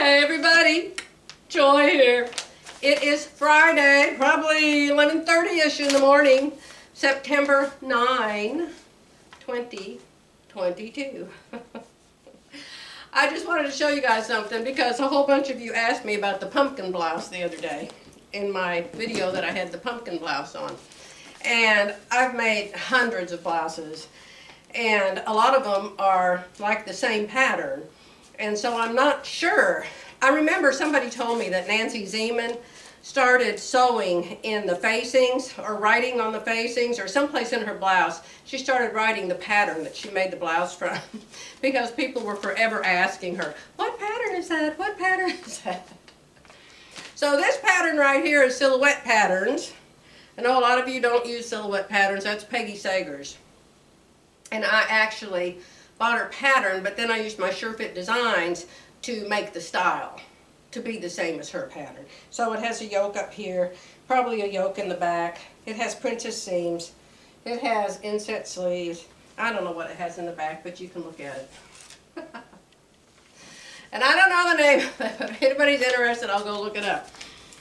Hey everybody, Joy here. It is Friday, probably 11:30ish in the morning, September 9, 2022. I just wanted to show you guys something because a whole bunch of you asked me about the pumpkin blouse the other day in my video that I had the pumpkin blouse on. And I've made hundreds of blouses, and a lot of them are like the same pattern. And so I'm not sure. I remember somebody told me that Nancy Zeman started sewing in the facings or writing on the facings or someplace in her blouse. She started writing the pattern that she made the blouse from because people were forever asking her, what pattern is that? What pattern is that? So this pattern right here is Silhouette Patterns. I know a lot of you don't use Silhouette Patterns. That's Peggy Sager's. And I actually bought her pattern, but then I used my SureFit Designs to make the style to be the same as her pattern. So it has a yoke up here, probably a yoke in the back. It has princess seams. It has inset sleeves. I don't know what it has in the back, but you can look at it. And I don't know the name of it, but if anybody's interested, I'll go look it up.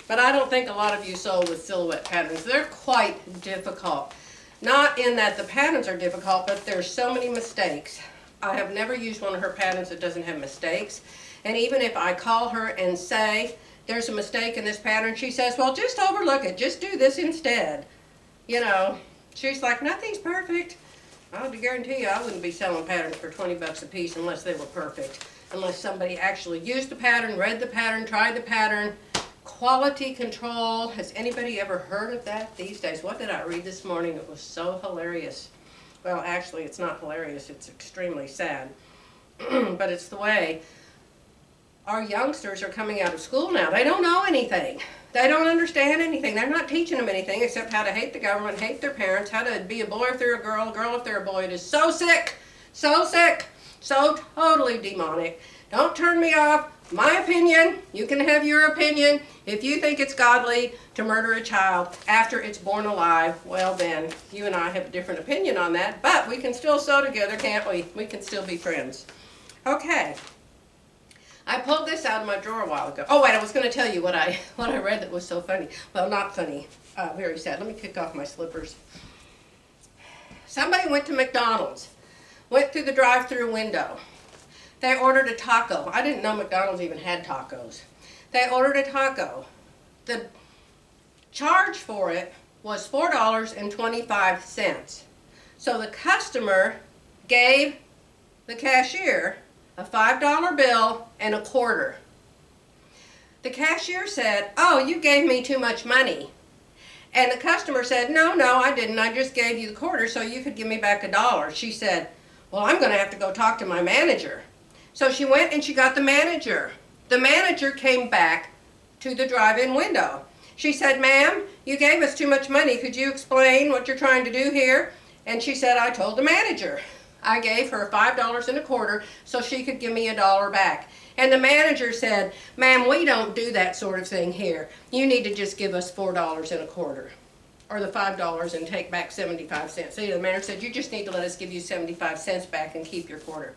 But I don't think a lot of you sew with Silhouette Patterns. They're quite difficult. Not in that the patterns are difficult, but there's so many mistakes. I have never used one of her patterns that doesn't have mistakes. And even if I call her and say, there's a mistake in this pattern, she says, well, just overlook it. Just do this instead. You know, she's like, nothing's perfect. I'll guarantee you I wouldn't be selling patterns for 20 bucks a piece unless they were perfect. Unless somebody actually used the pattern, read the pattern, tried the pattern. Quality control. Has anybody ever heard of that these days? What did I read this morning? It was so hilarious. Well, actually, it's not hilarious. It's extremely sad. But it's the way our youngsters are coming out of school now. They don't know anything. They don't understand anything. They're not teaching them anything except how to hate the government, hate their parents, how to be a boy if they're a girl if they're a boy. It is so sick, so totally demonic. Don't turn me off. My opinion, you can have your opinion. If you think it's godly to murder a child after it's born alive, well then, you and I have a different opinion on that, but we can still sew together, can't we? We can still be friends. Okay. I pulled this out of my drawer a while ago. Oh wait, I was going to tell you what I read that was so funny. Well, not funny, very sad. Let me kick off my slippers. Somebody went to McDonald's, went through the drive-through window. They ordered a taco. I didn't know McDonald's even had tacos. They ordered a taco. The charge for it was $4.25. So the customer gave the cashier a $5 bill and a quarter. The cashier said, oh, you gave me too much money. And the customer said, no, I didn't. I just gave you the quarter so you could give me back $1. She said, well, I'm going to have to go talk to my manager. So she went and she got the manager. The manager came back to the drive-in window. She said, ma'am, you gave us too much money. Could you explain what you're trying to do here? And she said, I told the manager. I gave her $5 and a quarter so she could give me $1 back. And the manager said, ma'am, we don't do that sort of thing here. You need to just give us $4 and a quarter. Or the $5 and take back 75 cents. So the manager said, you just need to let us give you 75 cents back and keep your quarter.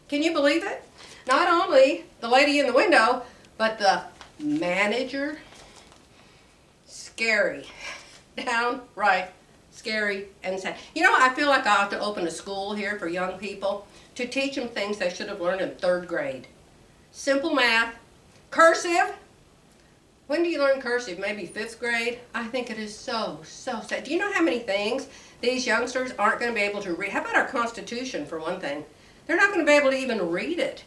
Can you believe it? Not only the lady in the window, but the manager. Scary. Downright scary and sad. You know, I feel like I ought to open a school here for young people to teach them things they should have learned in 3rd grade. Simple math. Cursive. When do you learn cursive? Maybe 5th grade? I think it is so sad. Do you know how many things these youngsters aren't going to be able to read? How about our Constitution, for one thing? They're not going to be able to even read it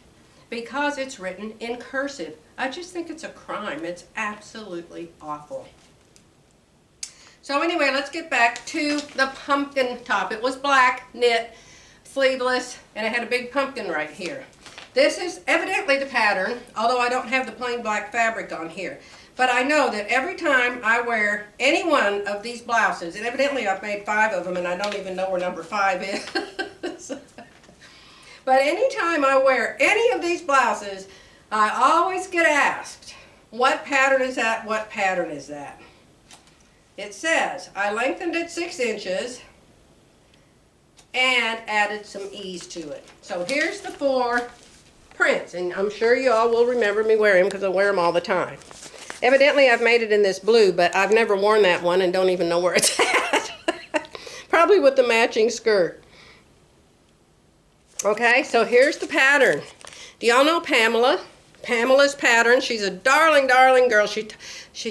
because it's written in cursive. I just think it's a crime. It's absolutely awful. So anyway, let's get back to the pumpkin top. It was black, knit, sleeveless, and it had a big pumpkin right here. This is evidently the pattern, although I don't have the plain black fabric on here. But I know that every time I wear any one of these blouses, and evidently I've made 5 of them and I don't even know where number 5 is. But anytime I wear any of these blouses, I always get asked, what pattern is that? What pattern is that? It says, I lengthened it 6 inches and added some ease to it. So here's the 4 prints, and I'm sure you all will remember me wearing them because I wear them all the time. Evidently, I've made it in this blue, but I've never worn that one and don't even know where it's at. Probably with the matching skirt. Okay, so here's the pattern. Do y'all know Pamela? Pamela's pattern. She's a darling, darling girl. She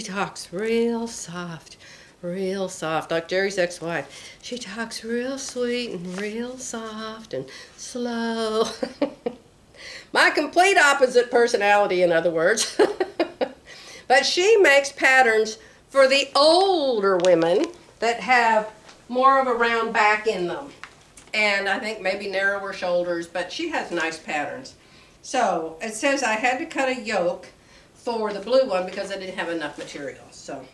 talks real soft, like Jerry's ex-wife. She talks real sweet and real soft and slow. My complete opposite personality, in other words. But she makes patterns for the older women that have more of a round back in them. And I think maybe narrower shoulders, but she has nice patterns. So it says I had to cut a yoke for the blue one because I didn't have enough material. So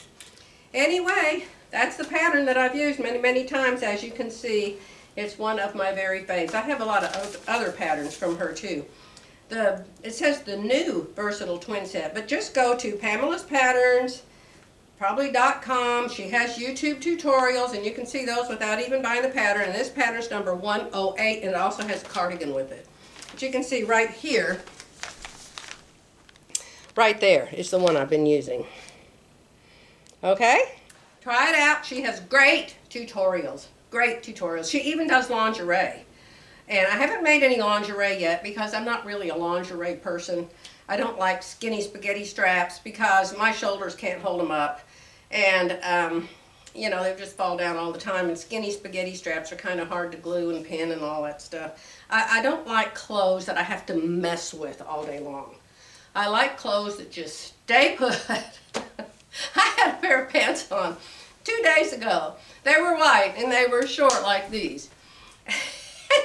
anyway, that's the pattern that I've used many, many times. As you can see, it's one of my very faves. I have a lot of other patterns from her too. It says the new versatile twin set, but just go to Pamela's Patterns, probably.com. She has YouTube tutorials, and you can see those without even buying the pattern. And this pattern's number 108, and it also has a cardigan with it. But you can see right here, right there is the one I've been using. Okay? Try it out. She has great tutorials. Great tutorials. She even does lingerie. And I haven't made any lingerie yet because I'm not really a lingerie person. I don't like skinny spaghetti straps because my shoulders can't hold them up. And, you know, they just fall down all the time. And skinny spaghetti straps are kind of hard to glue and pin and all that stuff. I don't like clothes that I have to mess with all day long. I like clothes that just stay put. I had a pair of pants on 2 days ago. They were white and they were short like these.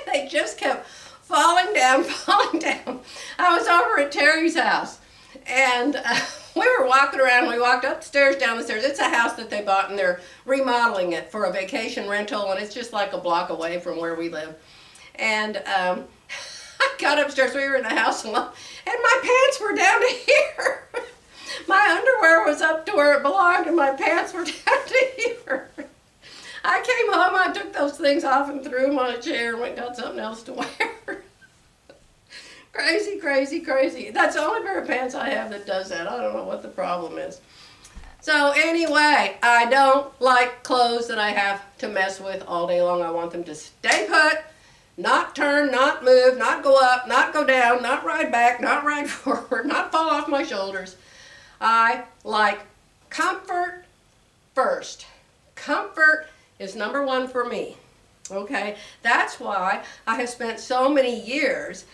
They just kept falling down, falling down. I was over at Terry's house, and we were walking around. We walked upstairs, down the stairs. It's a house that they bought, and they're remodeling it for a vacation rental, and it's just like a block away from where we live. And I got upstairs. We were in the house alone, and my pants were down to here. My underwear was up to where it belonged, and my pants were down to here. I came home, I took those things off and threw them on a chair and went and got something else to wear. Crazy, crazy, crazy. That's the only pair of pants I have that does that. I don't know what the problem is. So anyway, I don't like clothes that I have to mess with all day long. I want them to stay put, not turn, not move, not go up, not go down, not ride back, not ride forward, not fall off my shoulders. I like comfort first. Comfort is number one for me. Okay, that's why I have spent so many years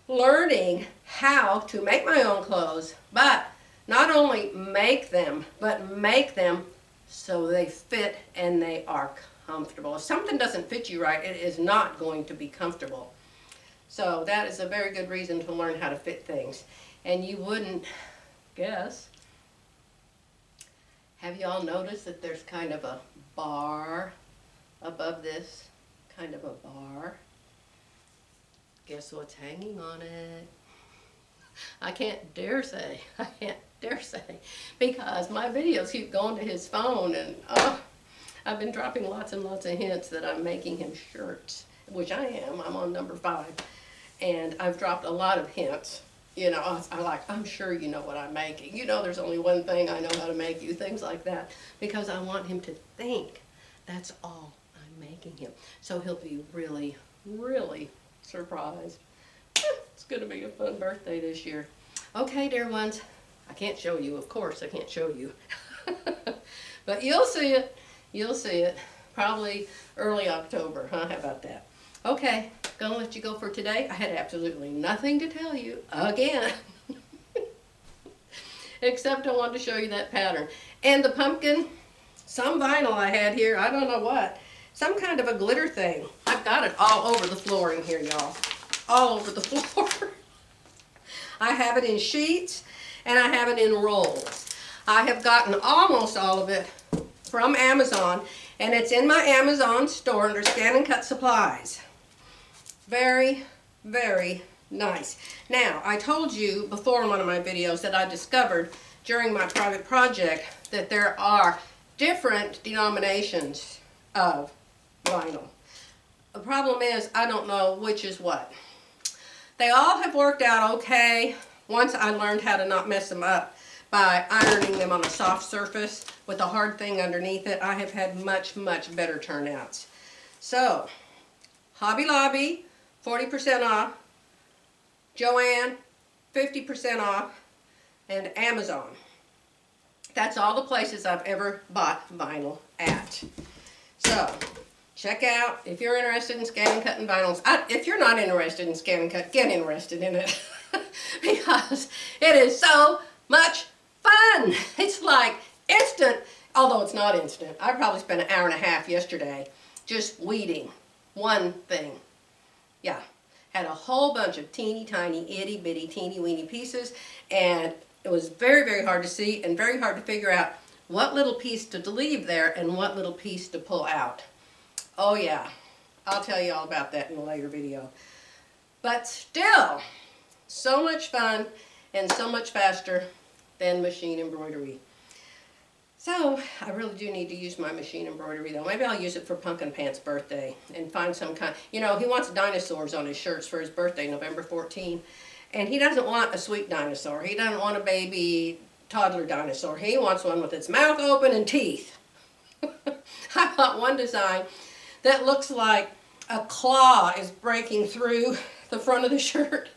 learning how to make my own clothes, but not only make them, but make them so they fit and they are comfortable. If something doesn't fit you right, it is not going to be comfortable. So that is a very good reason to learn how to fit things. And you wouldn't guess. Have you all noticed that there's kind of a bar above this? Kind of a bar. Guess what's hanging on it? I can't dare say. I can't dare say. Because my videos keep going to his phone, and I've been dropping lots and lots of hints that I'm making him shirts. Which I am. I'm on number 5. And I've dropped a lot of hints. You know, I'm sure you know what I'm making. You know there's only one thing I know how to make you. Things like that. Because I want him to think that's all I'm making him. So he'll be really, really surprised. It's going to be a fun birthday this year. Okay, dear ones. I can't show you. Of course, I can't show you. But you'll see it. You'll see it. Probably early October. Huh? How about that? Okay, gonna let you go for today. I had absolutely nothing to tell you again. Except I wanted to show you that pattern. And the pumpkin, some vinyl I had here, I don't know what. Some kind of a glitter thing. I've got it all over the flooring here, y'all. All over the floor. I have it in sheets and I have it in rolls. I have gotten almost all of it from Amazon, and it's in my Amazon store under Scan and Cut Supplies. Very, very nice. Now, I told you before in one of my videos that I discovered during my private project that there are different denominations of vinyl. The problem is I don't know which is what. They all have worked out okay once I learned how to not mess them up by ironing them on a soft surface with a hard thing underneath it. I have had much, much better turnouts. So, Hobby Lobby, 40% off. Joann, 50% off. And Amazon. That's all the places I've ever bought vinyl at. So, check out if you're interested in scanning, cutting vinyls. If you're not interested in scanning, cut, get interested in it. Because it is so much fun. It's like instant, although it's not instant. I probably spent an hour and a half yesterday just weeding one thing. Yeah, had a whole bunch of teeny tiny itty bitty teeny weeny pieces, and it was very, very hard to see and very hard to figure out what little piece to leave there and what little piece to pull out. Oh yeah, I'll tell you all about that in a later video. But still, so much fun and so much faster than machine embroidery. So, I really do need to use my machine embroidery though. Maybe I'll use it for Pumpkin Pants' birthday and find some kind. You know, he wants dinosaurs on his shirts for his birthday, November 14. And he doesn't want a sweet dinosaur. He doesn't want a baby toddler dinosaur. He wants one with its mouth open and teeth. I bought one design that looks like a claw is breaking through the front of the shirt.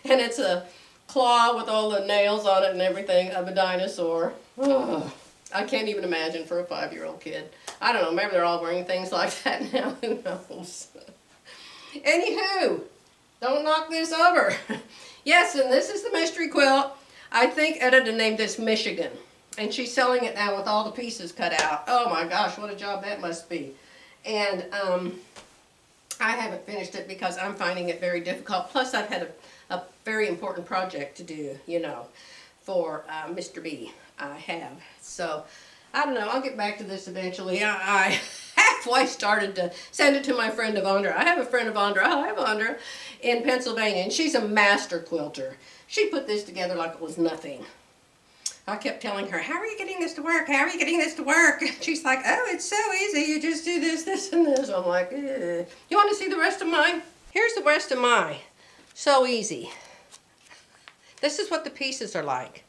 And it's a claw with all the nails on it and everything of a dinosaur. Ugh. I can't even imagine for a 5-year-old kid. I don't know, maybe they're all wearing things like that now, who knows. Anywho, don't knock this over. Yes, and this is the mystery quilt. I think Edita named this Michigan. And she's selling it now with all the pieces cut out. Oh my gosh, what a job that must be. And I haven't finished it because I'm finding it very difficult. Plus I've had a very important project to do, you know, for Mr. B. I have. So, I don't know. I'll get back to this eventually. I halfway started to send it to my friend Avondra. I have a friend Avondra. Hi, Avondra, in Pennsylvania, and she's a master quilter. She put this together like it was nothing. I kept telling her, how are you getting this to work? How are you getting this to work? She's like, oh, it's so easy. You just do this, this, and this. I'm like, eh. You want to see the rest of mine? Here's the rest of mine. So easy. This is what the pieces are like.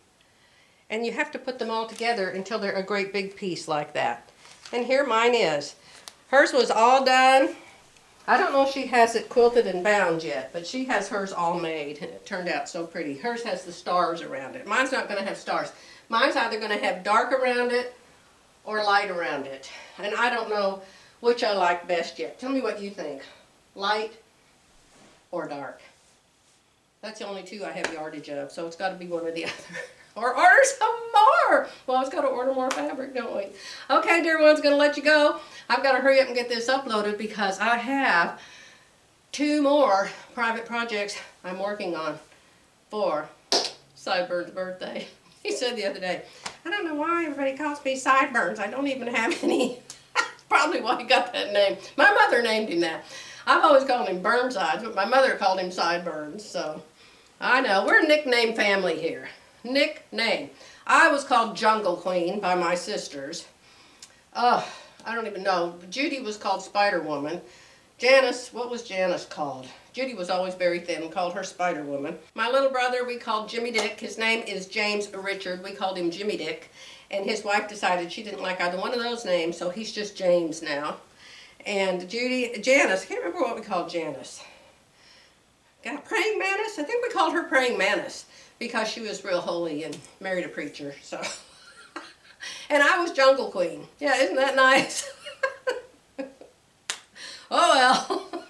And you have to put them all together until they're a great big piece like that. And here mine is. Hers was all done. I don't know if she has it quilted and bound yet, but she has hers all made, and it turned out so pretty. Hers has the stars around it. Mine's not going to have stars. Mine's either going to have dark around it or light around it. And I don't know which I like best yet. Tell me what you think. Light or dark? That's the only two I have yardage of, so it's got to be one or the other. Or order some more. Well, I've got to order more fabric, don't we? Okay, dear ones, going to let you go. I've got to hurry up and get this uploaded because I have 2 more private projects I'm working on for Sideburns' birthday. He said the other day, I don't know why everybody calls me Sideburns. I don't even have any. That's probably why he got that name. My mother named him that. I've always called him Burnsides, but my mother called him Sideburns. So, I know. We're a nickname family here. Nickname. I was called Jungle Queen by my sisters. I don't even know. Judy was called Spider Woman. Janice, what was Janice called? Judy was always very thin and called her Spider Woman. My little brother we called Jimmy Dick. His name is James Richard. We called him Jimmy Dick. And his wife decided she didn't like either one of those names, so he's just James now. And Janice, I can't remember what we called Janice. Got Praying Mantis? I think we called her Praying Mantis, because she was real holy and married a preacher, so. And I was Jungle Queen. Yeah, isn't that nice? Oh well.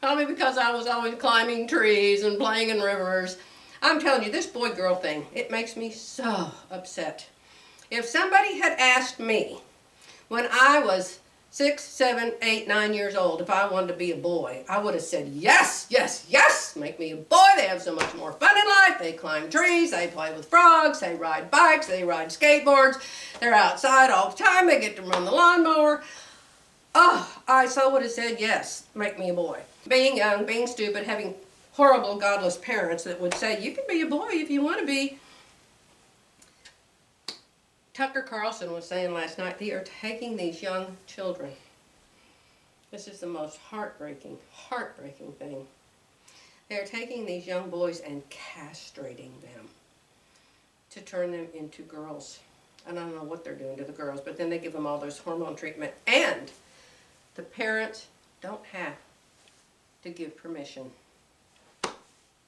Probably because I was always climbing trees and playing in rivers. I'm telling you, this boy-girl thing, it makes me so upset. If somebody had asked me when I was 6, 7, 8, 9 years old, if I wanted to be a boy, I would have said, yes, yes, yes, make me a boy. They have so much more fun in life. They climb trees, they play with frogs, they ride bikes, they ride skateboards. They're outside all the time. They get to run the lawnmower. Oh, I so would have said, yes, make me a boy. Being young, being stupid, having horrible, godless parents that would say, you can be a boy if you want to be. Tucker Carlson was saying last night, they are taking these young children. This is the most heartbreaking, heartbreaking thing. They're taking these young boys and castrating them to turn them into girls. And I don't know what they're doing to the girls, but then they give them all this hormone treatment. And the parents don't have to give permission.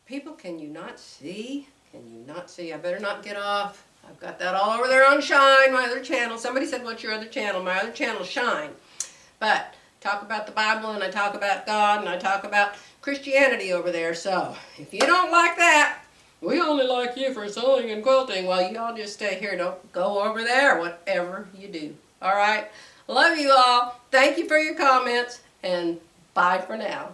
People, can you not see? Can you not see? I better not get off. I've got that all over there on Shine, my other channel. Somebody said, what's your other channel? My other channel is Shine. But talk about the Bible, and I talk about God, and I talk about Christianity over there. So if you don't like that, we only like you for sewing and quilting. Well, you all just stay here. Don't go over there, whatever you do. All right? Love you all. Thank you for your comments, and bye for now.